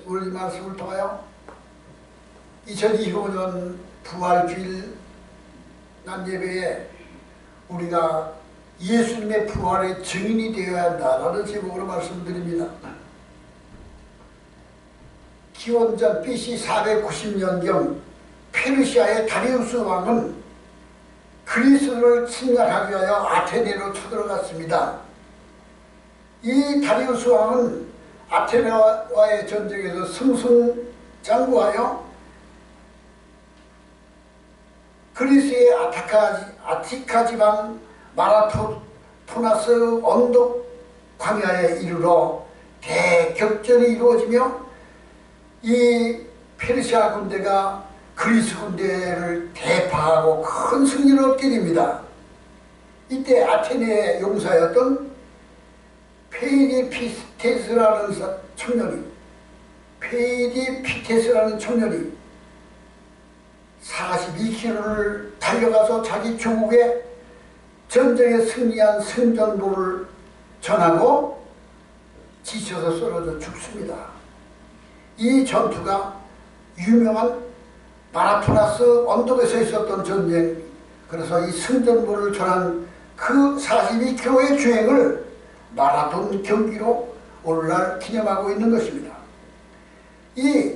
오늘 이 말씀을 통하여 2025년 부활주일 낮예배에 우리가 예수님의 부활의 증인이 되어야 한다라는 제목으로 말씀드립니다. 기원전 BC 490년경 페르시아의 다리우스 왕은 그리스를 침략하기 위하여 아테네로 쳐들어갔습니다. 이 다리우스 왕은 아테네와의 전쟁에서 승승장구하여 그리스의 아티카 지방 마라토나스 언덕 광야에 이르러 대격전이 이루어지며 이 페르시아 군대가 그리스 군대를 대파하고 큰 승리를 얻게 됩니다. 이때 아테네의 용사였던 페이디피테스라는 청년이 42km를 달려가서 자기 조국에 전쟁에 승리한 승전보를 전하고 지쳐서 쓰러져 죽습니다. 이 전투가 유명한 마라토나스 언덕에서 있었던 전쟁, 그래서 이 승전보를 전한 그 42km의 주행을 마라톤 경기로 오늘날 기념하고 있는 것입니다. 이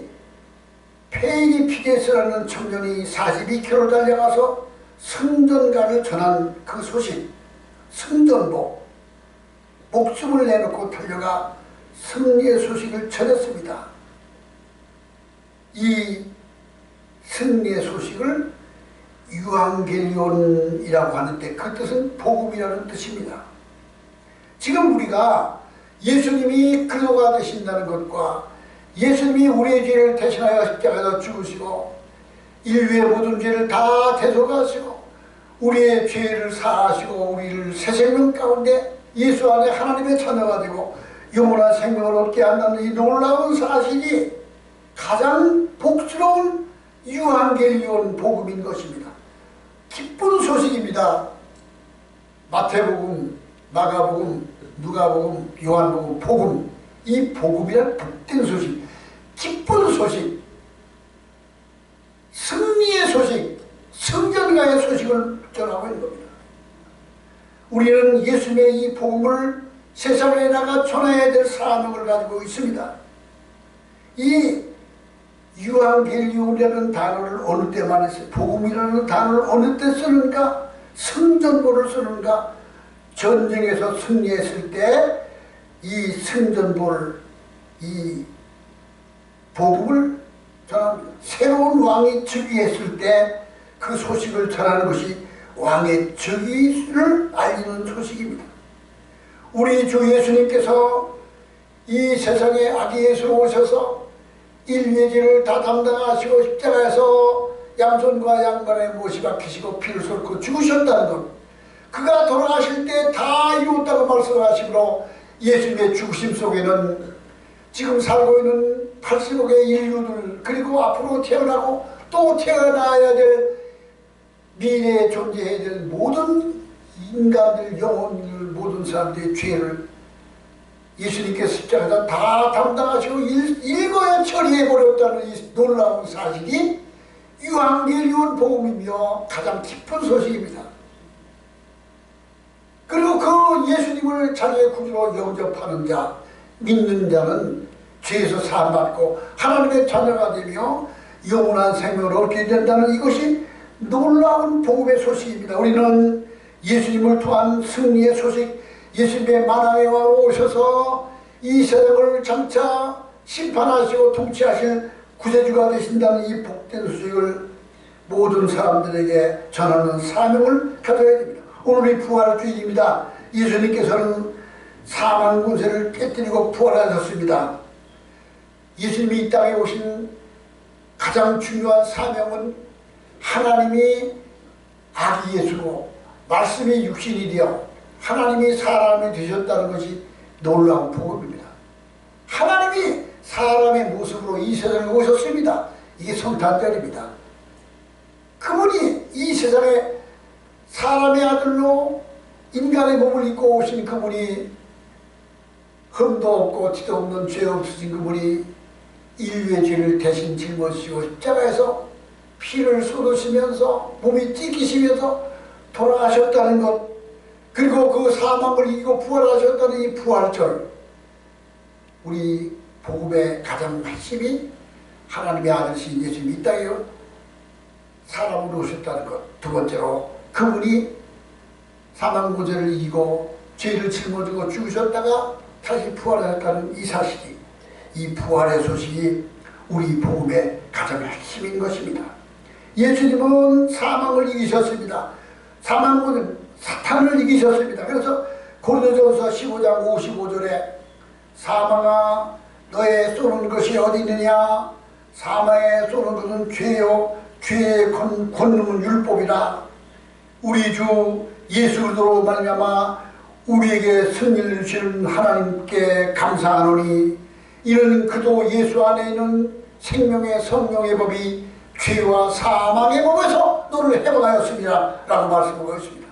페이디피데스라는 청년이 42km 달려가서 승전가를 전한 그 소식, 승전보, 목숨을 내놓고 달려가 승리의 소식을 전했습니다. 이 승리의 소식을 유앙겔리온이라고 하는데 그 뜻은 복음이라는 뜻입니다. 지금 우리가 예수님이 그노가 되신다는 것과 예수님이 우리의 죄를 대신하여 십자가에서 죽으시고 인류의 모든 죄를 다 대속하시고 우리의 죄를 사하시고 우리를 새 생명 가운데 예수 안에 하나님의 자녀가 되고 영원한 생명을 얻게 한다는 이 놀라운 사실이 가장 복스러운 유앙겔리온 복음인 것입니다. 기쁜 소식입니다. 마태복음, 마가복음, 누가복음, 요한복음, 복음, 이 복음이란 복된 소식, 기쁜 소식, 승리의 소식, 승전가의 소식을 전하고 있는 겁니다. 우리는 예수님의 이 복음을 세상에 나가 전해야 될 사명을 가지고 있습니다. 이 유앙겔리온이라는 단어를 어느 때만 했어요. 복음이라는 단어를 어느 때 쓰는가? 승전보를 쓰는가? 전쟁에서 승리했을 때 이 승전보를, 이 복음을 전합니다. 새로운 왕이 즉위했을 때 그 소식을 전하는 것이 왕의 즉위를 알리는 소식입니다. 우리 주 예수님께서 이 세상에 아기 예수로 오셔서 인류의 죄를 다 담당하시고 십자가에서 양손과 양발에 못이 박히시고 피를 쏟고 죽으셨다는 것, 그가 돌아가실 때 다 이루었다고 말씀하시므로 예수님의 죽으심 속에는 지금 살고 있는 80억의 인류들, 그리고 앞으로 태어나고 또 태어나야 될 미래에 존재해야 될 모든 인간들, 영혼들, 모든 사람들의 죄를 예수님께서 십자가에서 다 담당하시고 일거에 처리해버렸다는 이 놀라운 사실이 유앙겔리온 복음이며 가장 깊은 소식입니다. 그리고 그 예수님을 자기의 구주로 영접하는 자, 믿는 자는 죄에서 사함받고 하나님의 자녀가 되며 영원한 생명을 얻게 된다는 이것이 놀라운 복음의 소식입니다. 우리는 예수님을 통한 승리의 소식, 예수님의 만왕의 왕으로 오셔서 이 세상을 장차 심판하시고 통치하실 구세주가 되신다는 이 복된 소식을 모든 사람들에게 전하는 사명을 가져야 됩니다. 오늘이 부활주일입니다. 예수님께서는 사망 군세를 깨뜨리고 부활하셨습니다. 예수님이 이 땅에 오신 가장 중요한 사명은 하나님이 아기 예수로 말씀이 육신이 되어 하나님이 사람이 되셨다는 것이 놀라운 복음입니다. 하나님이 사람의 모습으로 이 세상에 오셨습니다. 이게 성탄절입니다. 그분이 이 세상에 사람의 아들로 인간의 몸을 입고 오신 그분이 흠도 없고 티도 없는 죄 없으신 그분이 인류의 죄를 대신 짊어지시고 십자가에서 피를 쏟으시면서 몸이 찢기시면서 돌아가셨다는 것, 그리고 그 사망을 이기고 부활하셨다는 이 부활절, 우리 복음의 가장 핵심이 하나님의 아들이신 예수님이 이 땅에 사람으로 오셨다는 것. 두 번째로 그분이 사망 문제를 이기고 죄를 짊어지고 죽으셨다가 다시 부활하셨다는 이 사실이, 이 부활의 소식이 우리 복음의 가장 핵심인 것입니다. 예수님은 사망을 이기셨습니다. 사망은 사탄을 이기셨습니다. 그래서 고린도전서 15장 55절에 사망아 너의 쏘는 것이 어디 있느냐, 사망에 쏘는 것은 죄요 죄의 권능은 율법이라. 우리 주 예수 그리스도로 말미암아 우리에게 승리를 주시는 하나님께 감사하노니 이는 그도 예수 안에 있는 생명의 성령의 법이 죄와 사망의 법에서 너를 해방하였습니다 라고 말씀하고 있습니다.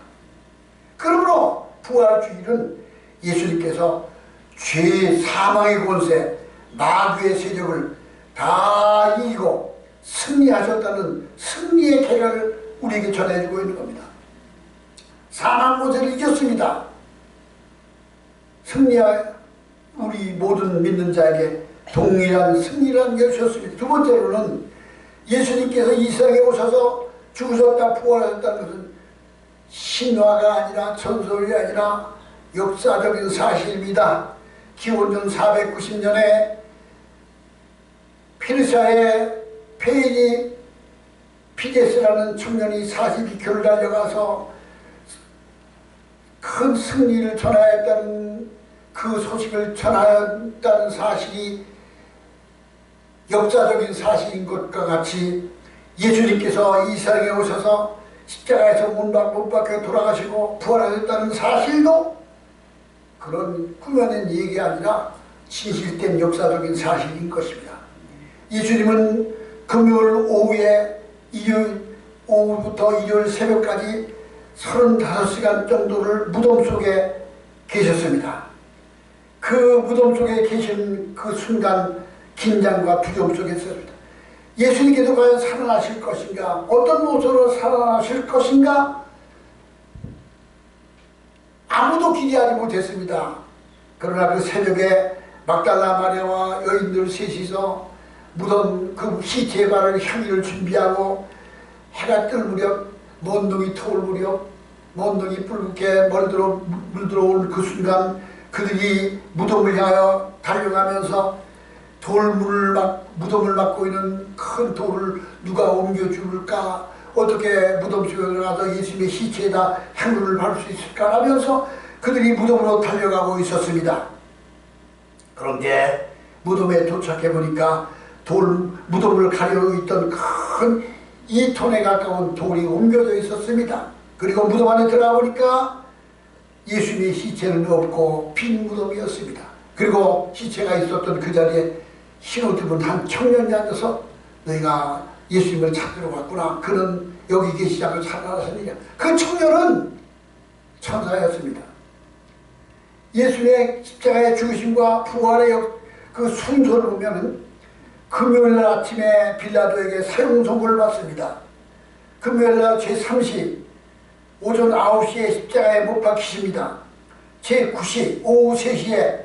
그러므로 부활주일은 예수님께서 죄, 사망의 권세, 마귀의 세력을 다 이기고 승리하셨다는 승리의 계략을 우리에게 전해주고 있는 겁니다. 사망 권세를 이겼습니다. 승리하여 우리 모든 믿는 자에게 동일한 승리란 것이었습니다. 두 번째로는 예수님께서 이 세상에 오셔서 죽으셨다 부활하셨다는 것은 신화가 아니라 전설이 아니라 역사적인 사실입니다. 기원전 490년에 페르시아의 페이니 피데스라는 청년이 42km를 달려가서 큰 승리를 전하였다는 그 소식을 전하였다는 사실이 역사적인 사실인 것과 같이 예수님께서 이 세상에 오셔서 십자가에서 못 박혀 돌아가시고 부활하셨다는 사실도 그런 꾸며낸 얘기가 아니라 진실된 역사적인 사실인 것입니다. 예수님은 금요일 오후에 오후부터 일요일 새벽까지 35시간 정도를 무덤 속에 계셨습니다. 그 무덤 속에 계신 그 순간 긴장과 두려움 속에 있었습니다. 예수님께서 과연 살아나실 것인가, 어떤 모습으로 살아나실 것인가, 아무도 기대하지 못했습니다. 그러나 그 새벽에 막달라 마리아와 여인들 셋이서 무덤 그 시체에 바를 향유를 준비하고 해가 뜰 무렵, 먼 둥이 터올 무렵, 먼 둥이 붉게 물들어올 그 순간 그들이 무덤을 향하여 달려가면서 무덤을 막고 있는 큰 돌을 누가 옮겨줄까, 어떻게 무덤 속에 들어가서 예수님의 시체에다 향유를 바를 수 있을까 하면서 그들이 무덤으로 달려가고 있었습니다. 그런데 무덤에 도착해 보니까 무덤을 가리고 있던 큰 2톤에 가까운 돌이 옮겨져 있었습니다. 그리고 무덤 안에 들어가 보니까 예수님의 시체는 없고 빈 무덤이었습니다. 그리고 시체가 있었던 그 자리에 흰옷 입은 한 청년이 앉아서 너희가 예수님을 찾으러 왔구나. 그는 여기 계시지 않고 살아나셨느냐. 그 청년은 천사였습니다. 예수님의 십자가의 죽으심과 부활의 그 순서를 보면 금요일날 아침에 빌라도에게 사형 선고를 받습니다. 금요일날 제3시 오전 9시에 십자가에 못 박히십니다. 제9시 오후 3시에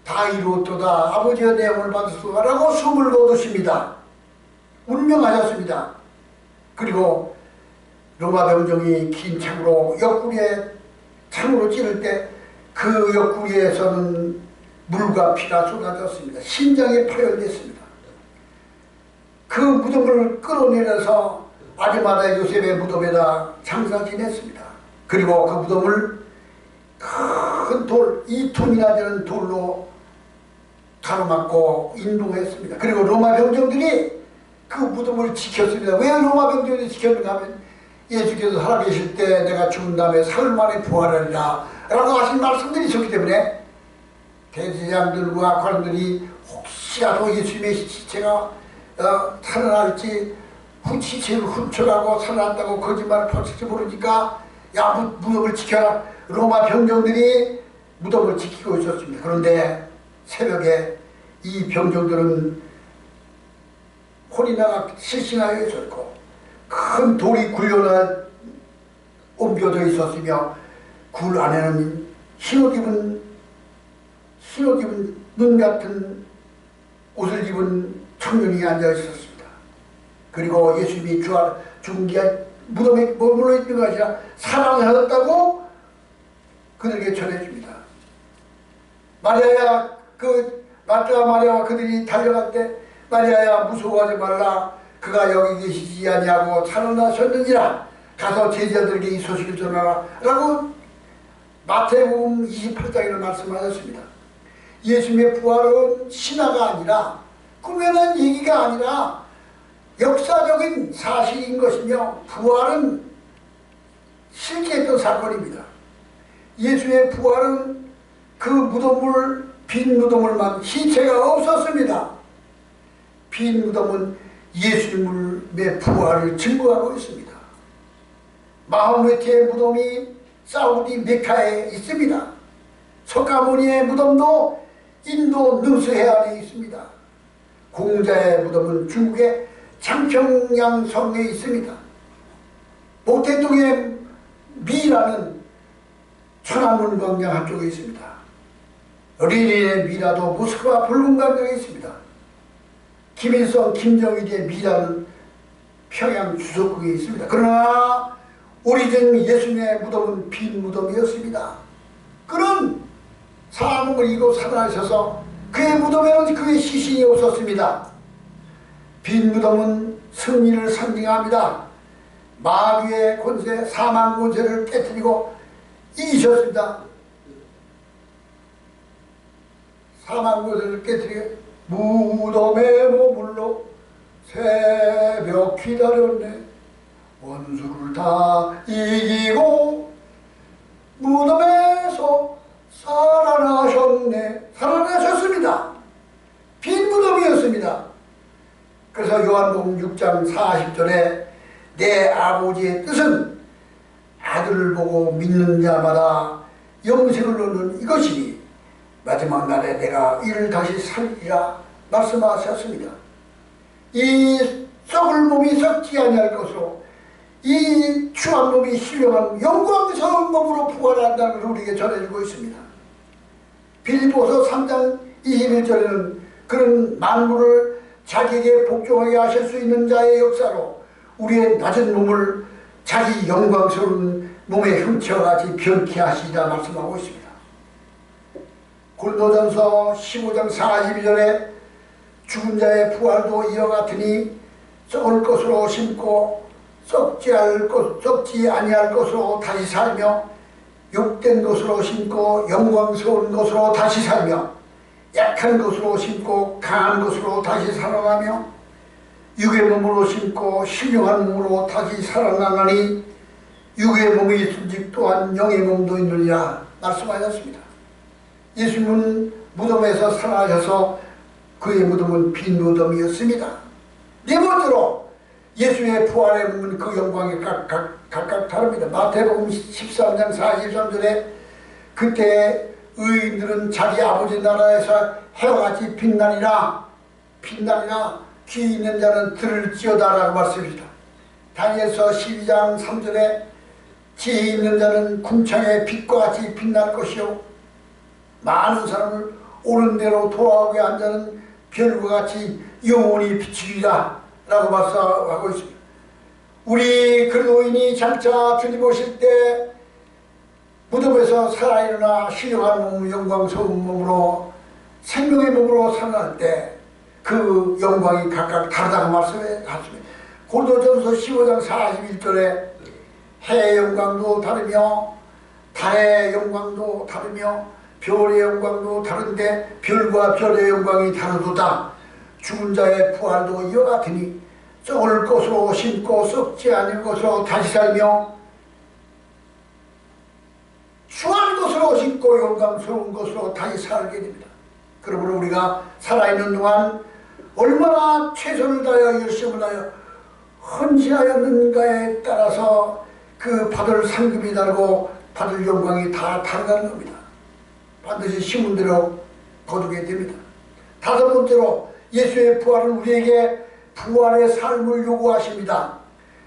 다 이루었도다 아버지의 내용을 받으소서라고 숨을 거두십니다. 운명하셨습니다. 그리고 로마 병정이 긴 창으로 옆구리에 창으로 찌를 때 그 옆구리에서는 물과 피가 쏟아졌습니다. 심장이 파열됐습니다. 그 무덤을 끌어내려서 아리마다 요셉의 무덤에다 장사 지냈습니다. 그리고 그 무덤을 큰 돌, 2톤이나 되는 돌로 가로막고 인도했습니다. 그리고 로마 병정들이 그 무덤을 지켰습니다. 왜 로마 병정들이 지켰는가 하면 예수께서 살아계실 때 내가 죽은 다음에 사흘 만에 부활하리라 라고 하신 말씀들이 있었기 때문에 대제사장들과 관원들이 혹시라도 예수님의 시체가 살아날지 시체를 훔쳐가고 살아났다고 거짓말을 펼칠지 모르니까 야 무덤을 지켜라. 로마 병정들이 무덤을 지키고 있었습니다. 그런데 새벽에 이 병정들은 혼이 나가 실신하여 있었고 큰 돌이 굴려나 옮겨져 있었으며 굴 안에는 흰옷 입은 눈 같은 옷을 입은 청년이 앉아 있었습니다. 그리고 예수님이 죽은 게 무덤에 머물러 있는 것이 아니라 살아나셨다고 그들에게 전해줍니다. 마리아야, 마르다와 마리아와 그들이 달려갈 때 마리아야 무서워하지 말라, 그가 여기 계시지 아니하고 살아나셨느니라, 가서 제자들에게 이 소식을 전하라 라고 마태복음 28장에는 말씀하셨습니다. 예수님의 부활은 신화가 아니라 꾸며낸 얘기가 아니라 역사적인 사실인 것이며 부활은 실제 했던 사건입니다. 예수의 부활은 그 빈 무덤을만 시체가 없었습니다. 빈 무덤은 예수님의 부활을 증거하고 있습니다. 마호메트의 무덤이 사우디 메카에 있습니다. 석가모니의 무덤도 인도 능수 해안에 있습니다. 공자의 무덤은 중국의 장평양 성에 있습니다. 목태동의 미라는 천안문 광장 한쪽에 있습니다. 르닌의 미라도 모스크바 붉은 광장에 있습니다. 김일성, 김정일의 미라는 평양 주석국에 있습니다. 그러나 오리진 예수님의 무덤은 빈 무덤이었습니다. 그런 사람을 이고 살아나셔서 그의 무덤에는 그의 시신이 없었습니다. 빈 무덤은 승리를 상징합니다. 마귀의 권세, 사망 권세를 깨뜨리고 이기셨습니다. 사망 권세를 깨뜨리고 무덤에 머물러 새벽 기다렸네. 원수를 다 이기고 무덤에서 살아나셨네. 살아나셨습니다. 빈 무덤이었습니다. 그래서 요한복음 6장 40절에 내 아버지의 뜻은 아들을 보고 믿는 자마다 영생을 얻는 이것이니 마지막 날에 내가 이를 다시 살리리라 말씀하셨습니다. 이 썩을 몸이 썩지 아니할 것으로 이 추한 몸이 신령한 영광스러운 몸으로 부활한다는 것을 우리에게 전해주고 있습니다. 빌립보서 3장 21절에는 그런 만물을 자기에게 복종하게 하실 수 있는 자의 역사로 우리의 낮은 몸을 자기 영광스러운 몸의 형체와 같이 변케 하시리라 말씀하고 있습니다. 고린도전서 15장 42절에 죽은 자의 부활도 이와 같으니 썩을 것으로 심고 썩지 아니할 것으로 다시 살며 욕된 것으로 심고 영광스러운 것으로 다시 살며 약한 것으로 심고 강한 것으로 다시 살아나며 육의 몸으로 심고 신령한 몸으로 다시 살아나나니 육의 몸이 있은즉 또한 영의 몸도 있느니라 말씀하셨습니다. 예수님은 무덤에서 살아나셔서 그의 무덤은 빈 무덤이었습니다. 네 번째로 예수의 부활의 몸은 그 영광이 각각 다릅니다. 마태복음 13장 43절에 그때 의인들은 자기 아버지 나라에서 해와 같이 빛나니라 귀 있는 자는 들을지어다 라고 말씀합니다. 다니엘서 12장 3절에 지혜 있는 자는 궁창의 빛과 같이 빛날 것이요 많은 사람을 옳은 대로 돌아오게 한 자는 별과 같이 영원히 비추리라 라고 말씀하고 있습니다. 우리 그리스도인이 장차 주님 오실 때 무덤에서 살아일어나 신령한 몸, 영광스러운 몸으로 생명의 몸으로 살아날 때 그 영광이 각각 다르다고 말씀했습니다. 고린도전서 15장 41절에 해의 영광도 다르며 달의 영광도 다르며 별의 영광도 다른데 별과 별의 영광이 다르도다. 죽은 자의 부활도 이와 같으니 썩을 것으로 심고 썩지 않을 것으로 다시 살며 추한 것으로 심고 영광스러운 것으로 다시 살게 됩니다. 그러므로 우리가 살아있는 동안 얼마나 최선을 다하여 열심을 다하여 헌신하였는가에 따라서 그 받을 상급이 다르고 받을 영광이 다 다르다는 겁니다. 반드시 신문대로 거두게 됩니다. 다섯 번째로 예수의 부활은 우리에게 부활의 삶을 요구하십니다.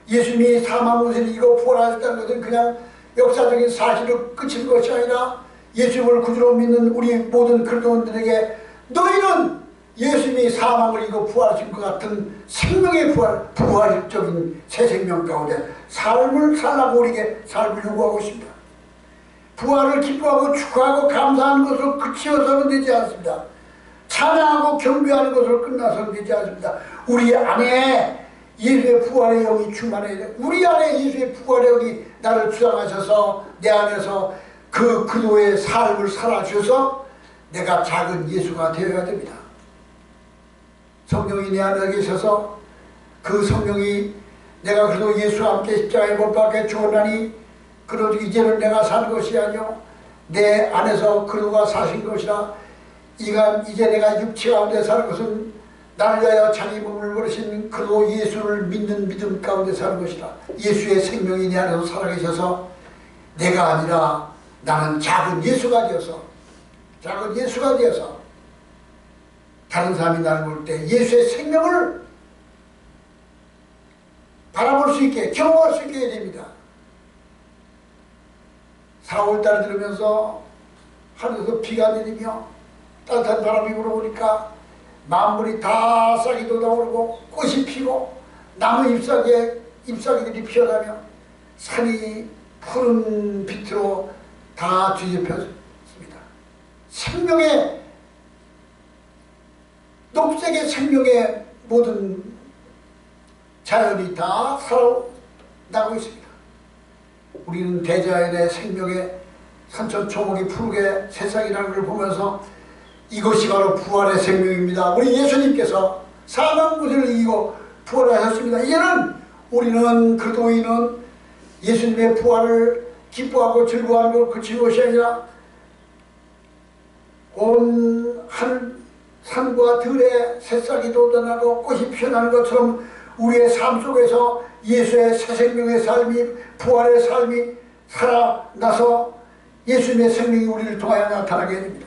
예수님이 사망문세를 이기고 부활하셨다는 것은 그냥 역사적인 사실을 끝인 것이 아니라 예수님을 구주로 믿는 우리 모든 그리스도인들에게 너희는 예수님이 사망을 이기고 부활하신 것 같은 생명의 부활적인 새 생명 가운데 삶을 살라고 우리에게 삶을 요구하고 있습니다. 부활을 기뻐하고 축하하고 감사하는 것으로 그치어서는 되지 않습니다. 찬양하고 경배하는 것으로 끝나서는 되지 않습니다. 우리 안에 예수의 부활의 영이 충만해야 돼. 우리 안에 예수의 부활의 영이 나를 주장하셔서 내 안에서 그 그리스도의 삶을 살아주셔서 내가 작은 예수가 되어야 됩니다. 성령이 내 안에 계셔서 그 성령이 내가 그래도 예수와 함께 십자가에 못 박혀 죽었나니 그래도 이제는 내가 산 것이 아니요 내 안에서 그리스도가 사신 것이라. 이제 내가 육체 가운데 사는 것은 나를 위하여 자기 몸을 버리신 그리스도 예수를 믿는 믿음 가운데 사는 것이라. 예수의 생명이 내 안에서 살아계셔서 내가 아니라 나는 작은 예수가 되어서 다른 사람이 나를 볼 때 예수의 생명을 바라볼 수 있게 경험할 수 있게 해야 됩니다. 4월달을 들으면서 하늘에서 비가 내리며 따뜻한 바람이 불어오니까 만물이 다 싹이 돋아오르고 꽃이 피고 나무 잎사귀들이 피어나며 산이 푸른 빛으로 다 뒤집혔습니다. 생명의 녹색의 생명의 모든 자연이 다 살아나고 있습니다. 우리는 대자연의 생명의 산천초목이 푸르게 세상이라는 걸 보면서 이것이 바로 부활의 생명입니다. 우리 예수님께서 사망문세를 이기고 부활하셨습니다. 이제는 우리는 그리스도인은 예수님의 부활을 기뻐하고 즐거워하는 걸 그친 것이 아니라 온 하늘 산과 들에 새싹이 돋아나고 꽃이 피어나는 것처럼 우리의 삶 속에서 예수의 새 생명의 삶이 부활의 삶이 살아나서 예수님의 생명이 우리를 통하여 나타나게 됩니다.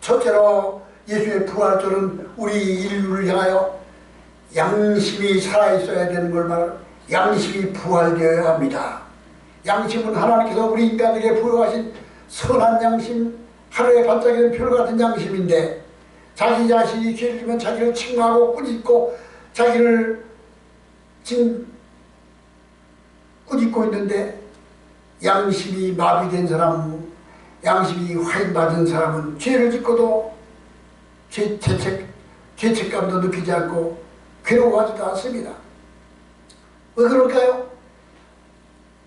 첫째로 예수의 부활절은 우리 인류를 향하여 양심이 살아있어야 되는 걸 말합니다. 양심이 부활되어야 합니다. 양심은 하나님께서 우리 인간에게 부여하신 선한 양심, 하루에 반짝이는 별 같은 양심인데 자기 자신이 죄를 지면 자기를 책망하고 꾸짖고 자기를 지금 꾸짖고 있는데 양심이 마비된 사람, 양심이 화인받은 사람은 죄를 짓고도 죄책감도 느끼지 않고 괴로워하지도 않습니다. 왜 그럴까요?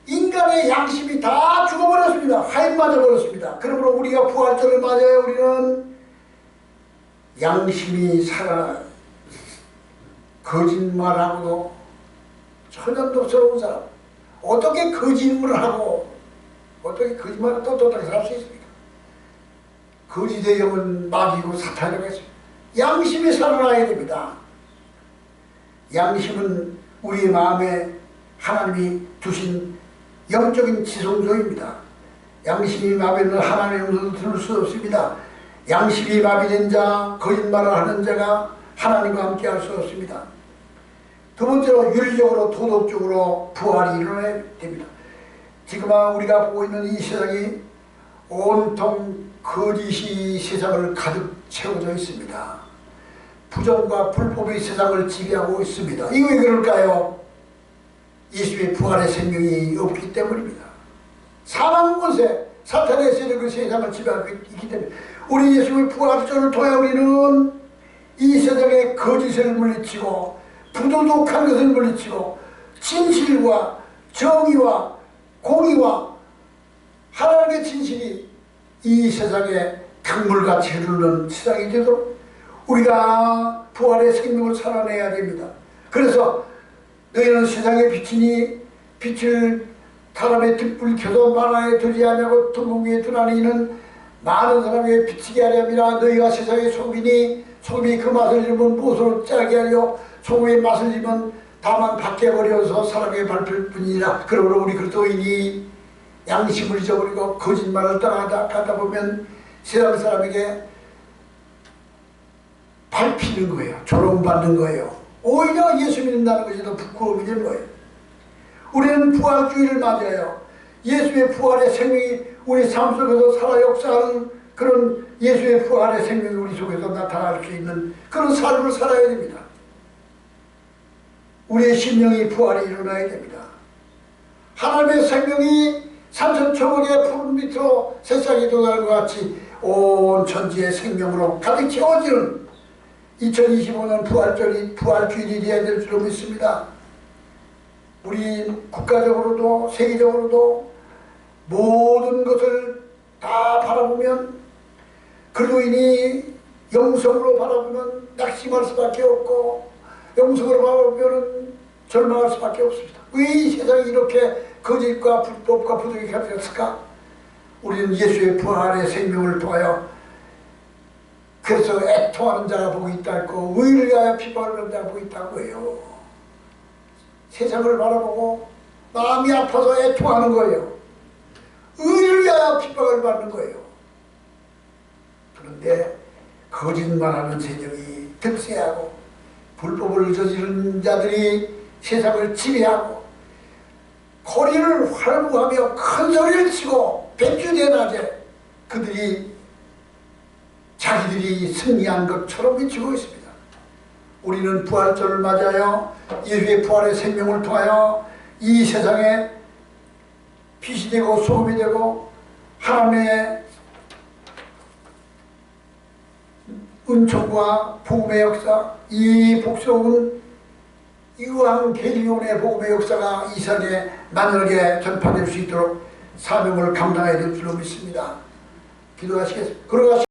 인간의 양심이 다 죽어버렸습니다. 화인맞아버렸습니다. 그러므로 우리가 부활절을 맞아요. 우리는 양심이 살아 거짓말하고도 천연덕스러운 사람, 어떻게 거짓말을 하고 어떻게 거짓말을 떳떳하게 살 수 있습니까? 거짓의 영은 마귀고 사탄이라고 했습니다. 양심이 살아나야 됩니다. 양심은 우리의 마음에 하나님이 두신 영적인 지성소입니다. 양심이 마비되면 하나님의 음성을 들을 수 없습니다. 양심이 마비된 자, 거짓말을 하는 자가 하나님과 함께 할 수 없습니다. 두 번째로 윤리적으로 도덕적으로 부활이 일어나야 됩니다. 지금 우리가 보고 있는 이 세상이 온통 거짓이 세상을 가득 채워져 있습니다. 부정과 불법이 세상을 지배하고 있습니다. 이거 왜 그럴까요? 예수의 부활의 생명이 없기 때문입니다. 사망문세, 사탄의 세력이 세상을 지배하고 있기 때문에 우리 예수의 부활절을 통해 우리는 이 세상의 거짓을 물리치고 부도덕한 것을 물리치고 진실과 정의와 공의와 하나님의 진실이 이 세상에 강물같이 흐르는 세상이 되도록 우리가 부활의 생명을 살아내야 됩니다. 그래서 너희는 세상의 빛이니 빛을 사람의 등불 켜도 만화에 두지 아니하고 등궁 위에 두나니 이는 많은 사람에게 비치게 하려 함이라. 너희가 세상의 소금이니 소금이 그 맛을 잃으면 무엇으로 짜게 하려. 소금의 맛을 잃으면 다만 밖에 버려서 사람에게 밟힐 뿐이니라. 그러므로 우리 그리스도인이 양심을 잊어버리고 거짓말을 따라가다 보면 세상 사람에게 밟히는 거예요. 조롱받는 거예요. 오히려 예수 믿는다는 것이 더 부끄러움이 되는 거예요. 우리는 부활주의를 맞아요. 예수의 부활의 생명이 우리 삶 속에서 살아 역사하는 그런 예수의 부활의 생명이 우리 속에서 나타날 수 있는 그런 삶을 살아야 됩니다. 우리의 심령이 부활이 일어나야 됩니다. 하나님의 생명이 산천초목의 푸른 밑으로 새싹이 돋아날 것 같이 온 천지의 생명으로 가득 채워지는 2025년 부활주일이 되어야 될 줄로 믿습니다. 우리 국가적으로도 세계적으로도 모든 것을 다 바라보면 그리스도인이 영성으로 바라보면 낙심할 수밖에 없고 영성으로 바라보면 절망할 수밖에 없습니다. 왜 이 세상이 이렇게 거짓과 불법과 부정이 겹쳤을까? 우리는 예수의 부활의 생명을 통하여 그래서 애통하는 자가 복이 있다고 의를 위하여 피박을 받는 자가 복이 있다고 해요. 세상을 바라보고 마음이 아파서 애통하는 거예요. 의를 위하여 핍박을 받는 거예요. 그런데 거짓말하는 세력이 득세하고 불법을 저지르는 자들이 세상을 지배하고 거리를 활보하며 큰 소리를 치고 백주대낮에 그들이 자기들이 승리한 것처럼 비추고 있습니다. 우리는 부활절을 맞아요. 예수의 부활의 생명을 통하여 이 세상에 빛이 되고 소금이 되고 하나님의 은총과 복음의 역사, 이 복스러운 이왕개리온의 복음의 역사가 이 세상에 만연하게 전파될 수 있도록 사명을 감당해야 될 줄로 믿습니다. 기도하시겠습니다.